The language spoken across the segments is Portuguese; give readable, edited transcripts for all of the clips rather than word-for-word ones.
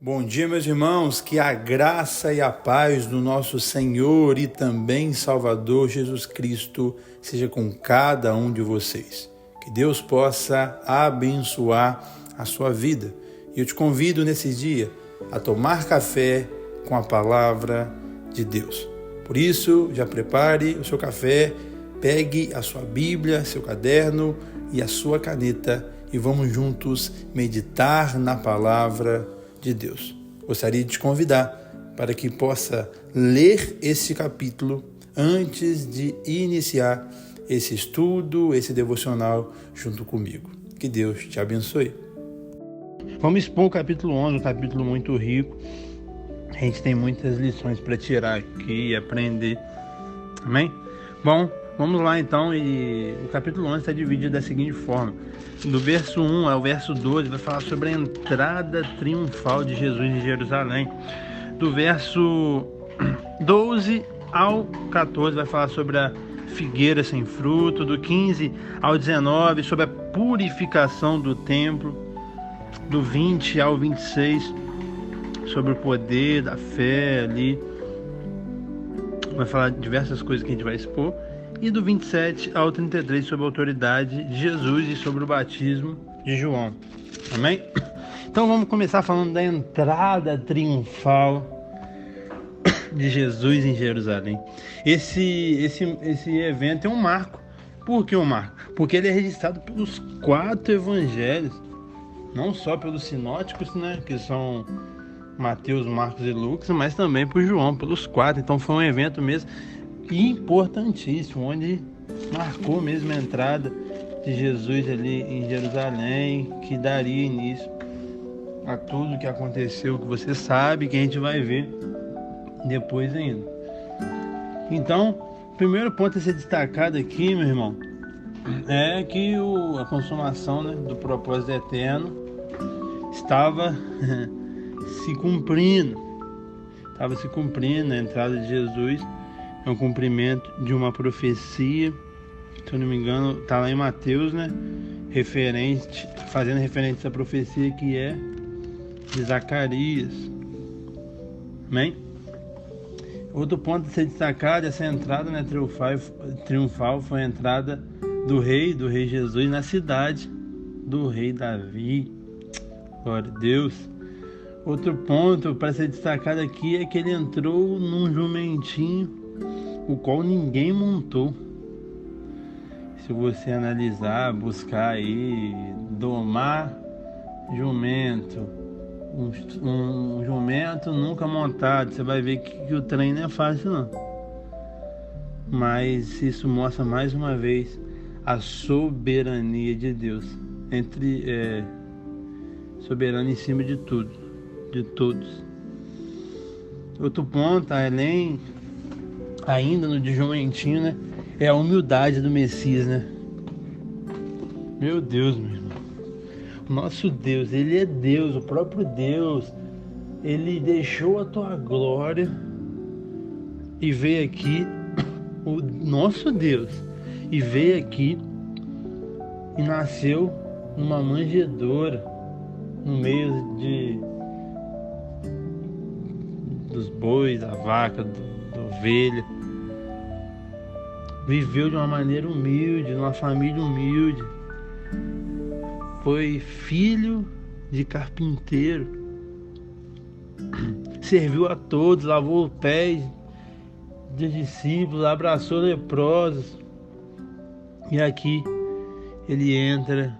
Bom dia, meus irmãos, que a graça e a paz do nosso Senhor e também Salvador Jesus Cristo seja com cada um de vocês. Que Deus possa abençoar a sua vida. E eu te convido nesse dia a tomar café com a palavra de Deus. Por isso, já prepare o seu café, pegue a sua Bíblia, seu caderno e a sua caneta e vamos juntos meditar na palavra de Deus. Gostaria de te convidar para que possa ler esse capítulo antes de iniciar esse estudo, esse devocional junto comigo. Que Deus te abençoe. Vamos expor o capítulo 11, um capítulo muito rico. A gente tem muitas lições para tirar aqui e aprender. Amém? Bom, vamos lá então. E o capítulo 11 está dividido da seguinte forma. Do verso 1 ao verso 12 vai falar sobre a entrada triunfal de Jesus em Jerusalém. Do verso 12 ao 14 vai falar sobre a figueira sem fruto. Do 15 ao 19 sobre a purificação do templo. Do 20 ao 26 sobre o poder da fé ali. Vai falar diversas coisas que a gente vai expor. E do 27 ao 33 sobre a autoridade de Jesus e sobre o batismo de João. Amém? Então vamos começar falando da entrada triunfal de Jesus em Jerusalém. Esse evento é um marco. Por que um marco? Porque ele é registrado pelos 4 evangelhos. Não só pelos sinóticos, né, que são Mateus, Marcos e Lucas, mas também por João, pelos 4. Então foi um evento mesmo importantíssimo, onde marcou mesmo a entrada de Jesus ali em Jerusalém, que daria início a tudo que aconteceu, que você sabe, que a gente vai ver depois ainda. Então, o primeiro ponto a ser destacado aqui, meu irmão, é que a consumação, né, do propósito eterno estava se cumprindo. Estava se cumprindo a entrada de Jesus. É um cumprimento de uma profecia, se eu não me engano, está lá em Mateus, né? Fazendo referência a essa profecia que é de Zacarias. Amém? Outro ponto a ser destacado, essa entrada, né, triunfal foi a entrada do rei Jesus na cidade do rei Davi. Glória a Deus. Outro ponto para ser destacado aqui é que ele entrou num jumentinho o qual ninguém montou. Se você analisar, buscar aí, domar jumento, um jumento nunca montado, você vai ver que o trem não é fácil não. Mas isso mostra mais uma vez a soberania de Deus, soberano em cima de tudo, de todos. Outro ponto, além ainda no de jumentinho, né, é a humildade do Messias, né? Meu Deus, meu irmão. O nosso Deus, ele é Deus, o próprio Deus. Ele deixou a tua glória e veio aqui, o nosso Deus, e veio aqui e nasceu numa manjedoura no meio dos bois, da vaca, da ovelha. Viveu de uma maneira humilde, numa família humilde. Foi filho de carpinteiro. Serviu a todos, lavou os pés de discípulos, abraçou leprosos. E aqui ele entra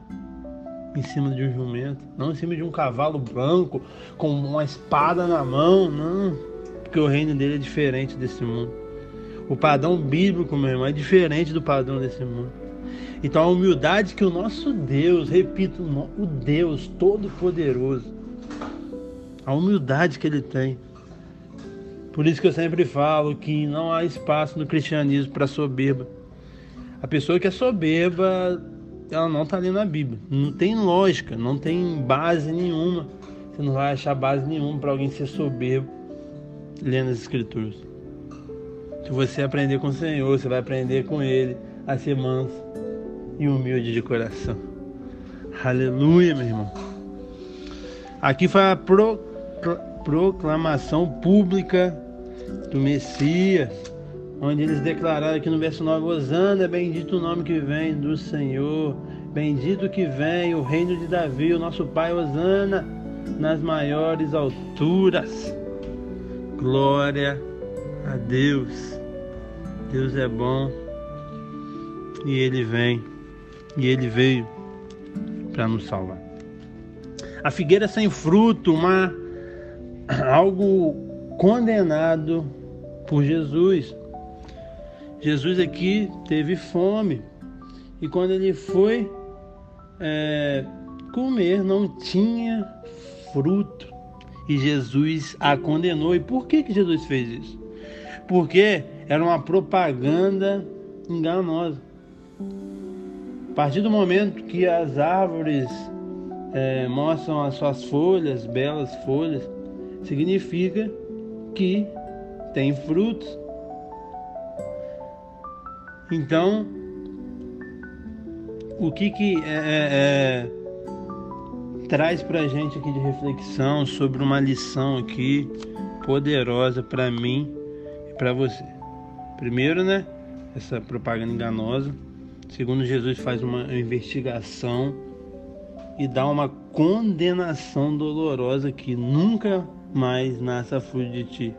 em cima de um jumento, não em cima de um cavalo branco com uma espada na mão, não, porque o reino dele é diferente desse mundo. O padrão bíblico, meu irmão, é diferente do padrão desse mundo. Então a humildade que o nosso Deus, repito, o Deus Todo-Poderoso, a humildade que ele tem. Por isso que eu sempre falo que não há espaço no cristianismo para soberba. A pessoa que é soberba, ela não está ali na Bíblia. Não tem lógica, não tem base nenhuma. Você não vai achar base nenhuma para alguém ser soberbo lendo as Escrituras. Se você aprender com o Senhor, você vai aprender com Ele a ser manso e humilde de coração. Aleluia, meu irmão. Aqui foi proclamação pública do Messias, onde eles declararam aqui no verso 9: Hosana, bendito o nome que vem do Senhor, bendito que vem o reino de Davi, o nosso pai. Hosana nas maiores alturas. Glória a Deus. Deus é bom e Ele vem, e Ele veio para nos salvar. A figueira sem fruto, algo condenado por Jesus. Jesus aqui teve fome, e quando ele foi comer, não tinha fruto, e Jesus a condenou. E por que Jesus fez isso? Porque era uma propaganda enganosa. A partir do momento que as árvores mostram as suas folhas, belas folhas, significa que tem frutos. Então, o que traz pra gente aqui de reflexão sobre uma lição aqui poderosa para mim e para você? Primeiro, essa propaganda enganosa. Segundo, Jesus faz uma investigação e dá uma condenação dolorosa que nunca mais nasça fruto de ti.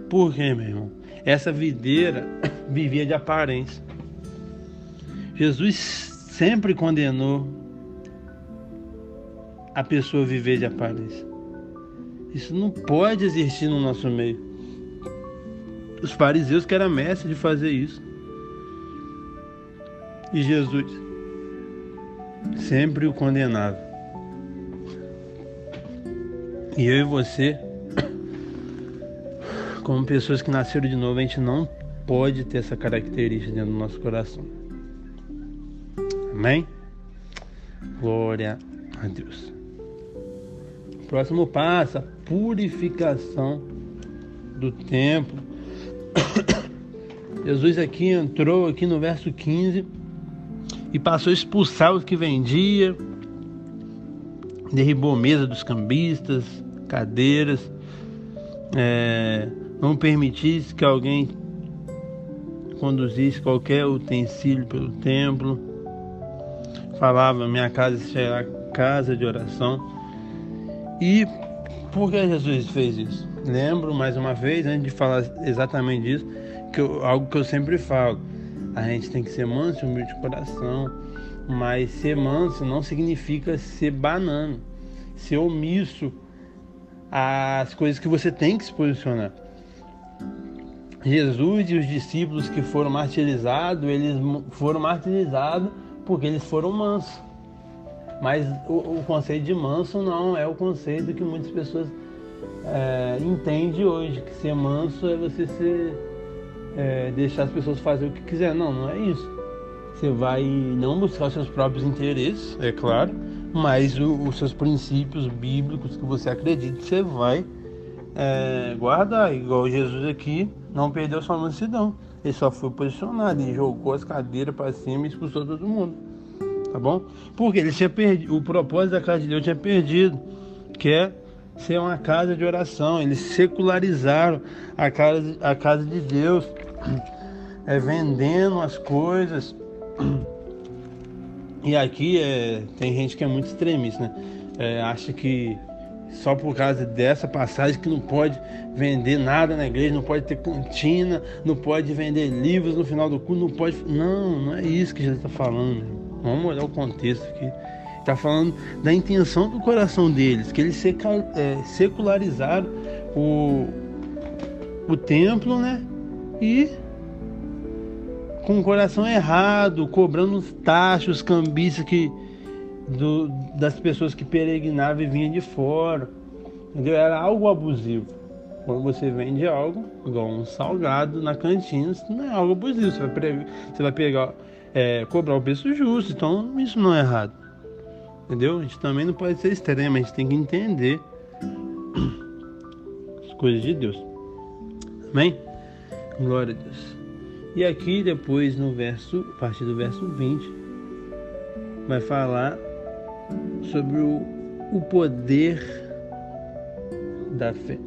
Por quê, meu irmão? Essa videira vivia de aparência. Jesus sempre condenou a pessoa a viver de aparência. Isso não pode existir no nosso meio. Os fariseus que eram mestres de fazer isso. E Jesus sempre o condenava. E eu e você, como pessoas que nasceram de novo, a gente não pode ter essa característica dentro do nosso coração. Amém? Glória a Deus. Próximo passo, a purificação do templo. Jesus aqui entrou aqui no verso 15 e passou a expulsar os que vendiam, derribou mesa dos cambistas, cadeiras, não permitisse que alguém conduzisse qualquer utensílio pelo templo. Falava: minha casa será casa de oração. E por que Jesus fez isso? Lembro mais uma vez, antes de falar exatamente disso, algo que eu sempre falo: a gente tem que ser manso e humilde de coração, mas ser manso não significa ser banana, ser omisso às coisas que você tem que se posicionar. Jesus e os discípulos que foram martirizados, eles foram martirizados porque eles foram mansos. Mas o conceito de manso não é o conceito que muitas pessoas entendem hoje, que ser manso é você deixar as pessoas fazer o que quiser. Não é isso. Você vai não buscar os seus próprios interesses, é claro, mas os seus princípios bíblicos que você acredita, você vai guardar. Igual Jesus aqui não perdeu sua mansidão. Ele só foi posicionado e jogou as cadeiras para cima e expulsou todo mundo. Tá bom? Porque ele tinha perdido, o propósito da casa de Deus tinha perdido, que é ser uma casa de oração. Eles secularizaram a casa de Deus, vendendo as coisas. E aqui tem gente que é muito extremista, acha que só por causa dessa passagem que não pode vender nada na igreja, não pode ter cantina, não pode vender livros no final do culto, não pode. Não é isso que Jesus está falando. Vamos olhar o contexto aqui. Está falando da intenção do coração deles, que eles secularizaram o templo, e com o coração errado, cobrando os taxas, os cambistas das pessoas que peregrinavam e vinham de fora. Entendeu? Era algo abusivo. Quando você vende algo, igual um salgado na cantina, isso não é algo abusivo. Você vai pegar, cobrar o preço justo. Então isso não é errado. Entendeu? A gente também não pode ser extremo, a gente tem que entender as coisas de Deus. Amém? Glória a Deus. E aqui depois a partir do verso 20, vai falar sobre o poder da fé.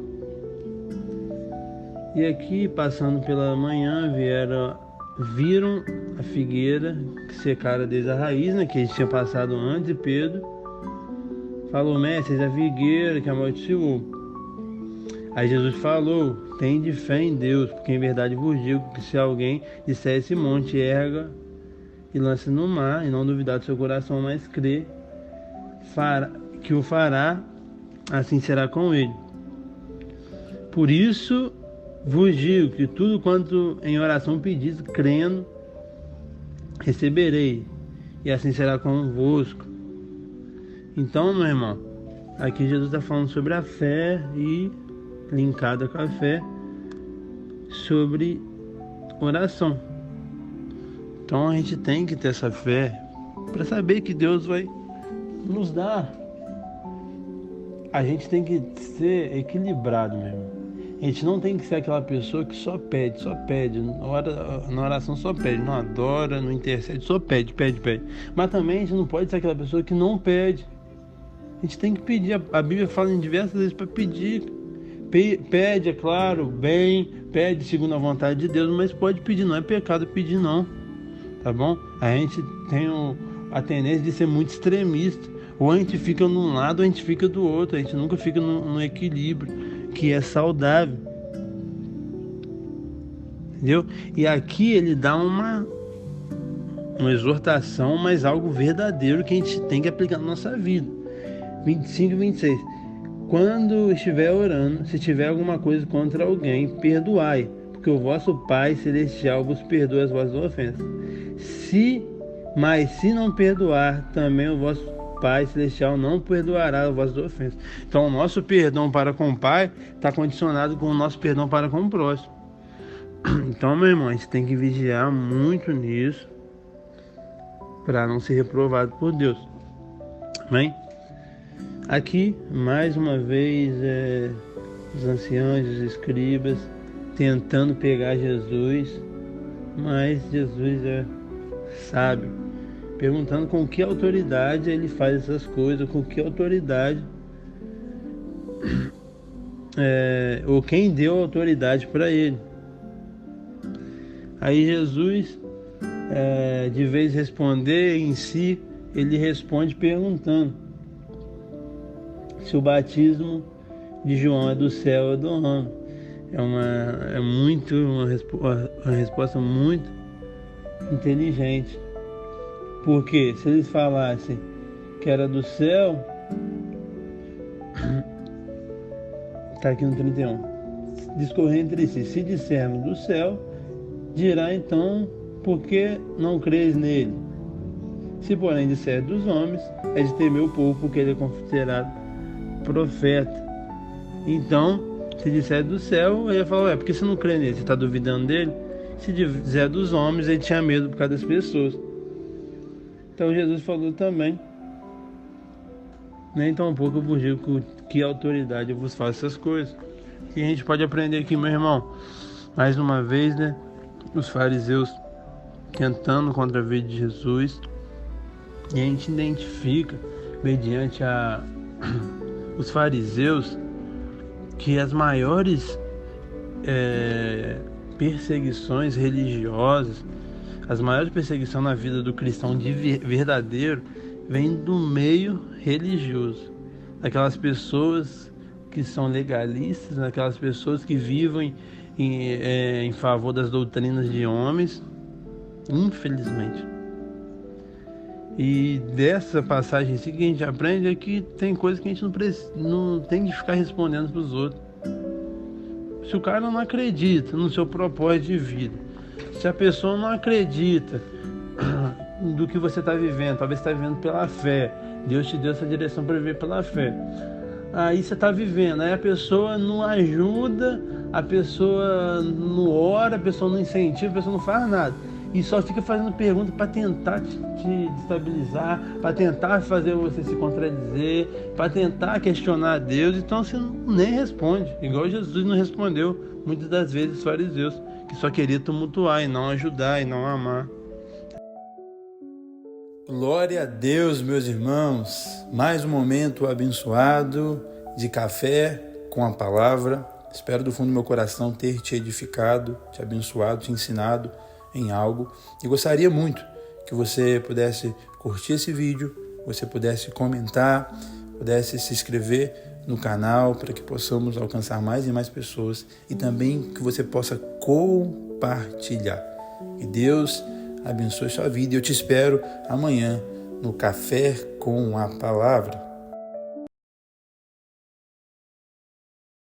E aqui, passando pela manhã, viram a figueira que secara desde a raiz, né, que eles tinham passado antes, e Pedro falou: mestre, a figueira que amaldiçoou. Aí Jesus falou: tende fé em Deus, porque em verdade vos digo que se alguém disser esse monte, erga e lance no mar, e não duvidar do seu coração, mas crer que o fará, assim será com ele. Por isso vos digo que tudo quanto em oração pedis, crendo, receberei, e assim será convosco. Então, meu irmão, aqui Jesus está falando sobre a fé e, linkada com a fé, sobre oração. Então a gente tem que ter essa fé para saber que Deus vai nos dar. A gente tem que ser equilibrado mesmo. A gente não tem que ser aquela pessoa que só pede. Na oração só pede, não adora, não intercede, só pede. Mas também a gente não pode ser aquela pessoa que não pede. A gente tem que pedir. A Bíblia fala em diversas vezes para pedir. Pede, é claro, bem, pede segundo a vontade de Deus, mas pode pedir, não é pecado pedir não, tá bom? A gente tem a tendência de ser muito extremista, ou a gente fica num lado ou a gente fica do outro, a gente nunca fica no equilíbrio, que é saudável, entendeu? E aqui ele dá uma exortação, mas algo verdadeiro que a gente tem que aplicar na nossa vida. 25 e 26. Quando estiver orando, se tiver alguma coisa contra alguém, perdoai, porque o vosso Pai Celestial vos perdoa as vossas ofensas. Mas se não perdoar, também o vosso Pai Celestial não perdoará as vossas ofensas. Então o nosso perdão para com o Pai está condicionado com o nosso perdão para com o próximo. Então, meu irmão, a gente tem que vigiar muito nisso para não ser reprovado por Deus. Amém? Aqui, mais uma vez, os anciãos, os escribas, tentando pegar Jesus, mas Jesus é sábio, perguntando com que autoridade ele faz essas coisas, com que autoridade, ou quem deu autoridade para ele. Aí Jesus, de vez responder em si, ele responde perguntando se o batismo de João é do céu ou do homem. É uma resposta muito inteligente. Porque se eles falassem que era do céu, está aqui no 31, discorrer entre si, se dissermos do céu, dirá então, por que não crees nele? Se porém disser dos homens, é de temer o povo, porque ele é considerado profeta. Então, se disser do céu, ele ia falar: porque você não crê nele? Você está duvidando dele? Se disser dos homens, ele tinha medo por causa das pessoas. Então Jesus falou também: nem tão pouco eu vos digo com que autoridade eu vos faço essas coisas. E a gente pode aprender aqui, meu irmão, mais uma vez, né? Os fariseus tentando contra a vida de Jesus, e a gente identifica mediante os fariseus que as maiores perseguições religiosas, as maiores perseguições na vida do cristão verdadeiro vem do meio religioso, daquelas pessoas que são legalistas, daquelas pessoas que vivem em favor das doutrinas de homens, infelizmente. E dessa passagem assim, que a gente aprende é que tem coisas que a gente não tem que ficar respondendo para os outros. Se o cara não acredita no seu propósito de vida, se a pessoa não acredita do que você está vivendo, talvez você está vivendo pela fé, Deus te deu essa direção para viver pela fé, aí você está vivendo, aí a pessoa não ajuda, a pessoa não ora, a pessoa não incentiva, a pessoa não faz nada, e só fica fazendo perguntas para tentar te destabilizar, para tentar fazer você se contradizer, para tentar questionar a Deus. Então você nem responde, igual Jesus não respondeu muitas das vezes os fariseus, que só queria tumultuar e não ajudar e não amar. Glória a Deus, meus irmãos. Mais um momento abençoado de café com a palavra. Espero do fundo do meu coração ter te edificado, te abençoado, te ensinado em algo. E gostaria muito que você pudesse curtir esse vídeo, você pudesse comentar, pudesse se inscrever no canal para que possamos alcançar mais e mais pessoas e também que você possa compartilhar. E Deus abençoe sua vida e eu te espero amanhã no Café com a Palavra.